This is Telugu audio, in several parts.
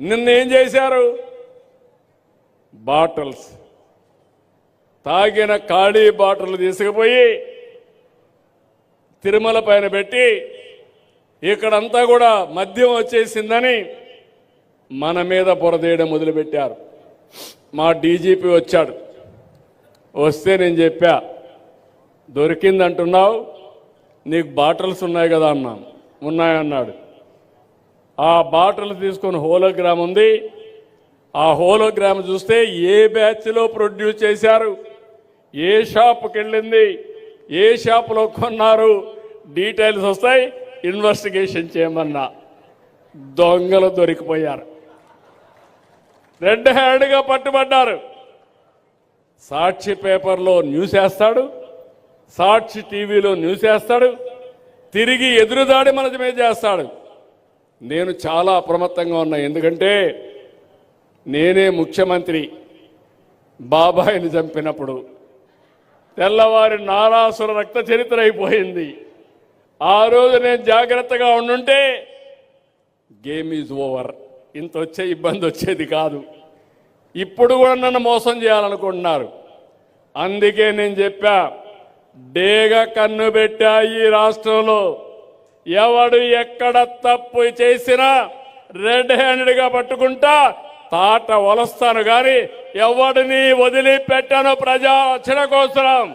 నిన్నేం చేశారు? బాటిల్స్, తాగిన ఖాళీ బాటిల్ తీసుకుపోయి తిరుమల పైన పెట్టి ఇక్కడంతా కూడా మద్యం వచ్చేసిందని మన మీద బురదేయడం మొదలుపెట్టారు. మా డీజీపీ వచ్చాడు. వస్తే నేను చెప్పా, దొరికిందంటున్నావు, నీకు బాటిల్స్ ఉన్నాయి కదా అన్నాను. ఉన్నాయన్నాడు. ఆ బాటిల్ తీసుకొని హోలోగ్రామ్ ఉంది. ఆ హోలోగ్రామ్ చూస్తే ఏ బ్యాచ్లో ప్రొడ్యూస్ చేశారు, ఏ షాప్కి వెళ్ళింది, ఏ షాపులో కొన్నారు, డీటెయిల్స్ వస్తాయి. ఇన్వెస్టిగేషన్ చేయమన్నా. దొంగలు దొరికిపోయారు, రెడ్ హ్యాండ్గా పట్టుబడ్డారు. సాక్షి పేపర్లో న్యూస్ వేస్తాడు, సాక్షి టీవీలో న్యూస్ వేస్తాడు, తిరిగి ఎదురుదాడి మన మీద చేస్తాడు. నేను చాలా అప్రమత్తంగా ఉన్నా. ఎందుకంటే నేనే ముఖ్యమంత్రి బాబాయిని చంపినప్పుడు తెల్లవారి నారాసుర రక్త చరిత్ర అయిపోయింది. ఆ రోజు నేను జాగ్రత్తగా ఉండుంటే గేమ్ ఈజ్ ఓవర్, ఇంత వచ్చే ఇబ్బంది వచ్చేది కాదు. ఇప్పుడు కూడా నన్ను మోసం చేయాలనుకుంటున్నారు. అందుకే నేను చెప్పా, డేగ కన్ను పెట్టా ఈ రాష్ట్రంలో. ఎవడు ఎక్కడ తప్పు చేసినా రెడ్ హ్యాండెడ్గా పట్టుకుంటా, తాట వలస్తాను. కానీ ఎవడిని వదిలిపెట్టాను ప్రజా రక్షణ కోసం.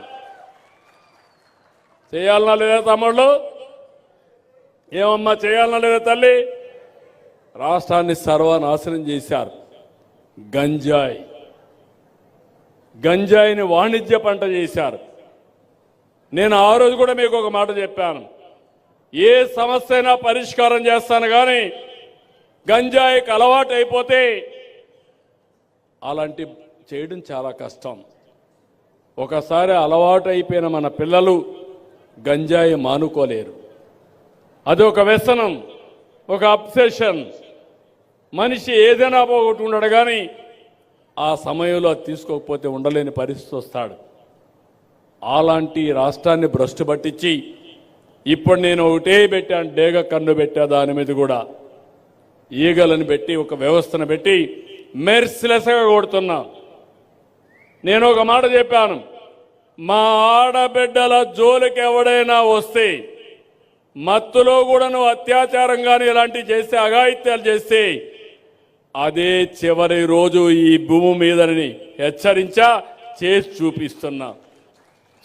చేయాలన్నా లేదా తమ్ముళ్ళు? ఏమమ్మా చేయాలన్నా లేదా తల్లి? రాష్ట్రాన్ని సర్వనాశనం చేశారు. గంజాయిని వాణిజ్య పంట చేశారు. నేను ఆ రోజు కూడా మీకు ఒక మాట చెప్పాను, ఏ సమస్య అయినా పరిష్కారం చేస్తాను, కానీ గంజాయికి అలవాటు అయిపోతే అలాంటి చేయడం చాలా కష్టం. ఒకసారి అలవాటు అయిపోయిన మన పిల్లలు గంజాయి మానుకోలేరు. అది ఒక వ్యసనం, ఒక అబ్సెషన్. మనిషి ఏదైనా పోగొట్టుకున్నాడు, కానీ ఆ సమయంలో అది తీసుకోకపోతే ఉండలేని పరిస్థితి వస్తాడు. అలాంటి రాష్ట్రాన్ని భ్రష్టు పట్టించి ఇప్పుడు నేను ఒకటే పెట్టాను, డేగ కన్ను పెట్టా. దాని మీద కూడా ఈగలను పెట్టి ఒక వ్యవస్థను పెట్టి మెర్సిలెస్గా కొడుతున్నా. నేను ఒక మాట చెప్పాను, మా ఆడబిడ్డల జోలికి ఎవడైనా వస్తే, మత్తులో కూడా నువ్వు అత్యాచారం కానీ ఇలాంటివి చేస్తే, అఘాయిత్యాలు చేస్తే, అదే చివరి రోజు ఈ భూమి మీదని హెచ్చరించా, చేసి చూపిస్తున్నా.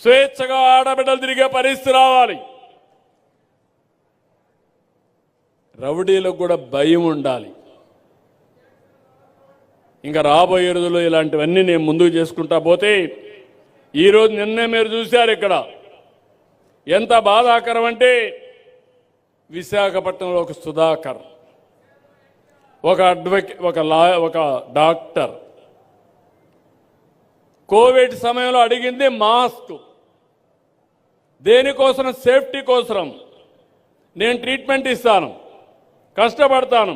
స్వేచ్ఛగా ఆడబిడ్డలు తిరిగే పరిస్థితి రావాలి. రౌడీలకు కూడా భయం ఉండాలి. ఇంకా రాబోయే రోజుల్లో ఇలాంటివన్నీ నేను ముందుకు చేసుకుంటా పోతే, ఈరోజు నిన్నే మీరు చూశారు ఇక్కడ ఎంత బాధాకరం అంటే, విశాఖపట్నంలో ఒక సుధాకర్, ఒక అడ్వకేట్, ఒక డాక్టర్ కోవిడ్ సమయంలో అడిగింది మాస్క్. దేనికోసం? సేఫ్టీ కోసం. నేను ట్రీట్మెంట్ ఇస్తాను, కష్టపడతాను,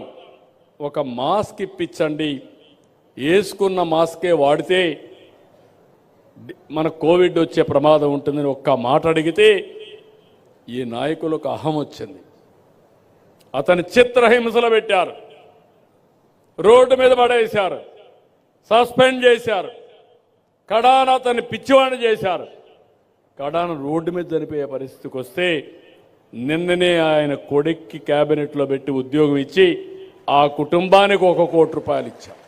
ఒక మాస్క్ ఇప్పించండి, వేసుకున్న మాస్కే వాడితే మన కోవిడ్ వచ్చే ప్రమాదం ఉంటుందని ఒక్క మాట అడిగితే ఈ నాయకులకు అహం వచ్చింది. అతని చిత్రహింసలు పెట్టారు, రోడ్డు మీద పడేశారు, సస్పెండ్ చేశారు, కడాన అతన్ని పిచ్చివాణి చేశారు. కడాన రోడ్డు మీద చనిపోయే పరిస్థితికి వస్తే నిన్ననే ఆయన కొడుక్కి క్యాబినెట్లో పెట్టి ఉద్యోగం ఇచ్చి ఆ కుటుంబానికి 1 కోటి రూపాయలు ఇచ్చారు.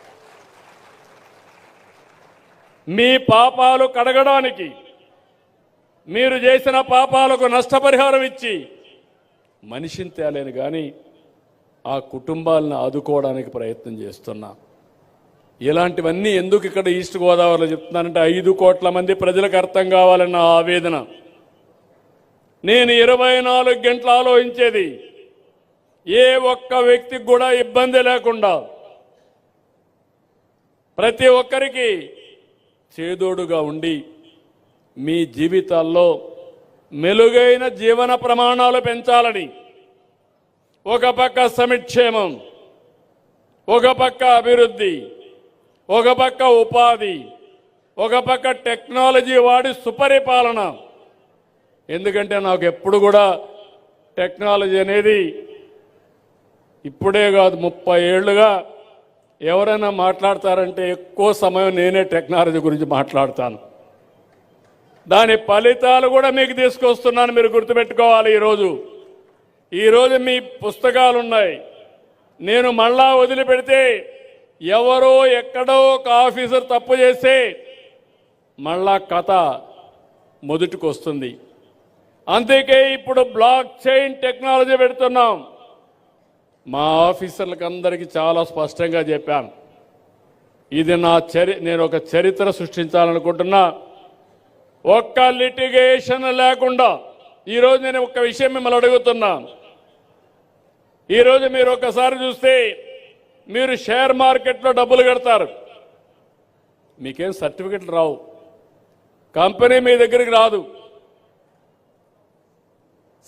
మీ పాపాలు కడగడానికి, మీరు చేసిన పాపాలకు నష్టపరిహారం ఇచ్చి మనిషిని తేలేను, కానీ ఆ కుటుంబాలను ఆదుకోవడానికి ప్రయత్నం చేస్తున్నా. ఇలాంటివన్నీ ఎందుకు ఇక్కడ ఈస్ట్ గోదావరిలో చెప్తున్నానంటే, 5 కోట్ల మంది ప్రజలకు అర్థం కావాలన్న ఆవేదన. నేను 24 గంటలు ఆలోచించేది, ఏ ఒక్క వ్యక్తికి కూడా ఇబ్బంది లేకుండా ప్రతి ఒక్కరికి చేదోడుగా ఉండి మీ జీవితాల్లో మెలుగైన జీవన ప్రమాణాలు పెంచాలని, ఒక పక్క సంక్షేమం, ఒక పక్క అభివృద్ధి, ఒక పక్క ఉపాధి, ఒక పక్క టెక్నాలజీ వాడి సుపరిపాలన. ఎందుకంటే నాకు ఎప్పుడు కూడా టెక్నాలజీ అనేది ఇప్పుడే కాదు, 30 ఏళ్లుగా ఎవరైనా మాట్లాడతారంటే ఎక్కువ సమయం నేనే టెక్నాలజీ గురించి మాట్లాడతాను. దాని ఫలితాలు కూడా మీకు తీసుకొస్తున్నాను, మీరు గుర్తుపెట్టుకోవాలి. ఈరోజు మీ పుస్తకాలు ఉన్నాయి. నేను మళ్ళా వదిలిపెడితే ఎవరో ఎక్కడో ఒక ఆఫీసర్ తప్పు చేస్తే మళ్ళా కథ మొదటికి వస్తుంది. అందుకే ఇప్పుడు బ్లాక్ చైన్ టెక్నాలజీ పెడుతున్నాం. మా ఆఫీసర్లకు అందరికీ చాలా స్పష్టంగా చెప్పాను, ఇది నేను ఒక చరిత్ర సృష్టించాలనుకుంటున్నా. ఒక్క లిటిగేషన్ లేకుండా ఈరోజు నేను ఒక విషయం మిమ్మల్ని అడుగుతున్నా. ఈరోజు మీరు ఒక్కసారి చూస్తే మీరు షేర్ మార్కెట్లో డబ్బులు కడతారు, మీకేం సర్టిఫికెట్లు రావు, కంపెనీ మీ దగ్గరికి రాదు.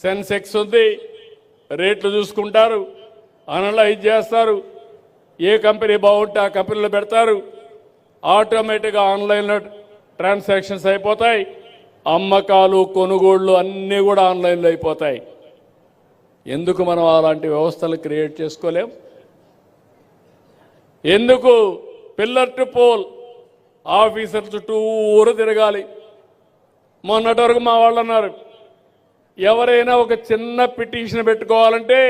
సెన్సెక్స్ ఉంది, రేట్లు చూసుకుంటారు, అనలైజ్ చేస్తారు, ఏ కంపెనీ బాగుంటే ఆ కంపెనీలో పెడతారు. ఆటోమేటిక్గా ఆన్లైన్లో ట్రాన్సాక్షన్స్ అయిపోతాయి, అమ్మకాలు కొనుగోళ్లు అన్నీ కూడా ఆన్లైన్లో అయిపోతాయి. ఎందుకు మనం అలాంటి వ్యవస్థలు క్రియేట్ చేసుకోలేం? ఎందుకు పిల్లర్ టు పోల్ ఆఫీసర్ చుట్టూరు తిరగాలి? మొన్నటి వరకు మా వాళ్ళు అన్నారు, ఎవరైనా ఒక చిన్న పిటిషన్ పెట్టుకోవాలంటే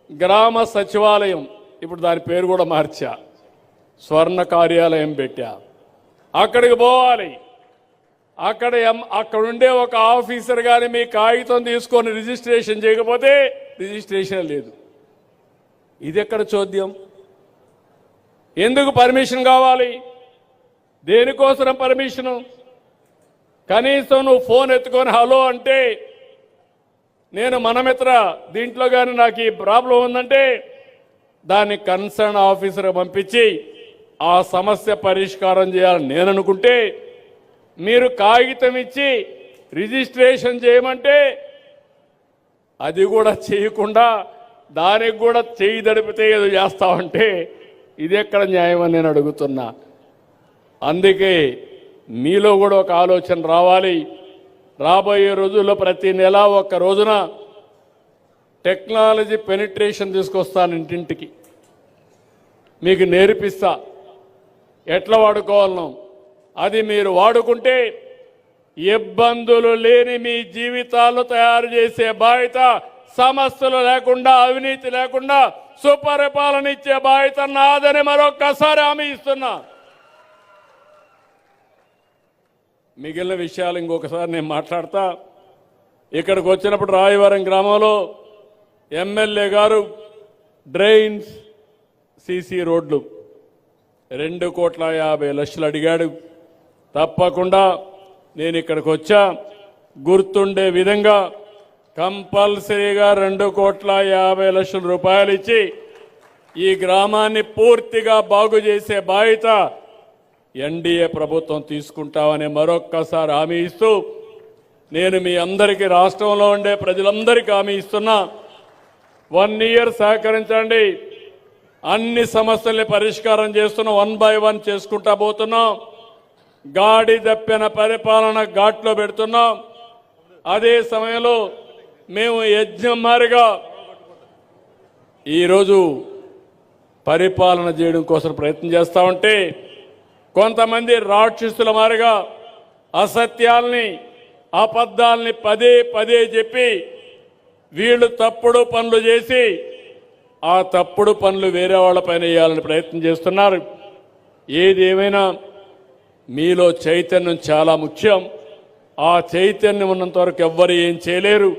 గ్రామ సచివాలయం, ఇప్పుడు దాని పేరు కూడా మార్చా, స్వర్ణ కార్యాలయం పెట్టా, అక్కడికి పోవాలి. అక్కడుండే ఒక ఆఫీసర్ కానీ మీ కాగితం తీసుకొని రిజిస్ట్రేషన్ చేయకపోతే రిజిస్ట్రేషన్ లేదు. ఇది ఎక్కడ చోద్యం? ఎందుకు పర్మిషన్ కావాలి? దేనికోసం పర్మిషను? కనీసం నువ్వు ఫోన్ ఎత్తుకొని హలో అంటే, నేను మనమిత్ర దీంట్లో కానీ నాకు ఈ ప్రాబ్లం ఉందంటే దాన్ని కన్సర్న్ ఆఫీసర్ పంపించి ఆ సమస్య పరిష్కారం చేయాలని నేను అనుకుంటే, మీరు కాగితం ఇచ్చి రిజిస్ట్రేషన్ చేయమంటే అది కూడా చేయకుండా దానికి కూడా చేయి దడిపితే ఏదో చేస్తామంటే ఇది ఎక్కడ న్యాయం అని నేను అడుగుతున్నా. అందుకే మీలో కూడా ఒక ఆలోచన రావాలి. రాబోయే రోజుల్లో ప్రతి నెల ఒక్క రోజున టెక్నాలజీ పెనిట్రేషన్ తీసుకొస్తాను, ఇంటింటికి మీకు నేర్పిస్తా ఎట్లా వాడుకోవాలనో. అది మీరు వాడుకుంటే ఇబ్బందులు లేని మీ జీవితాలు తయారు చేసే బాధ్యత, సమస్యలు లేకుండా అవినీతి లేకుండా సుపరిపాలన ఇచ్చే బాధ్యత నాదని మరొక్కసారి హామీ ఇస్తున్నా. మిగిలిన విషయాలు ఇంకొకసారి నేను మాట్లాడతా. ఇక్కడికి వచ్చినప్పుడు రాయవరం గ్రామంలో ఎమ్మెల్యే గారు డ్రైన్స్, సీసీ రోడ్లు 2,50,00,000 అడిగాడు. తప్పకుండా నేను ఇక్కడికి వచ్చా, గుర్తుండే విధంగా కంపల్సరీగా 2,50,00,000 రూపాయలు ఇచ్చి ఈ గ్రామాన్ని పూర్తిగా బాగు చేసే బాధ్యత ఎన్డీఏ ప్రభుత్వం తీసుకుంటామని మరొక్కసారి హామీ ఇస్తూ, నేను మీ అందరికీ, రాష్ట్రంలో ఉండే ప్రజలందరికీ హామీ ఇస్తున్నా, 1 ఇయర్ సహకరించండి. అన్ని సమస్యల్ని పరిష్కారం చేస్తున్నాం, 1 by 1 చేసుకుంటా పోతున్నాం. గాడి తప్పిన పరిపాలన ఘాట్లో పెడుతున్నాం. అదే సమయంలో మేము యజ్ఞం మారిగా ఈరోజు పరిపాలన చేయడం కోసం ప్రయత్నం చేస్తా ఉంటే, కొంతమంది రాక్షసుల మారిగా అసత్యాల్ని, అబద్ధాల్ని పదే పదే చెప్పి వీళ్ళు తప్పుడు పనులు చేసి ఆ తప్పుడు పనులు వేరే వాళ్ళపైన వేయాలని ప్రయత్నం చేస్తున్నారు. ఏది ఏమైనా మీలో చైతన్యం చాలా ముఖ్యం. ఆ చైతన్యం ఉన్నంత వరకు ఎవ్వరు ఏం చేయలేరు.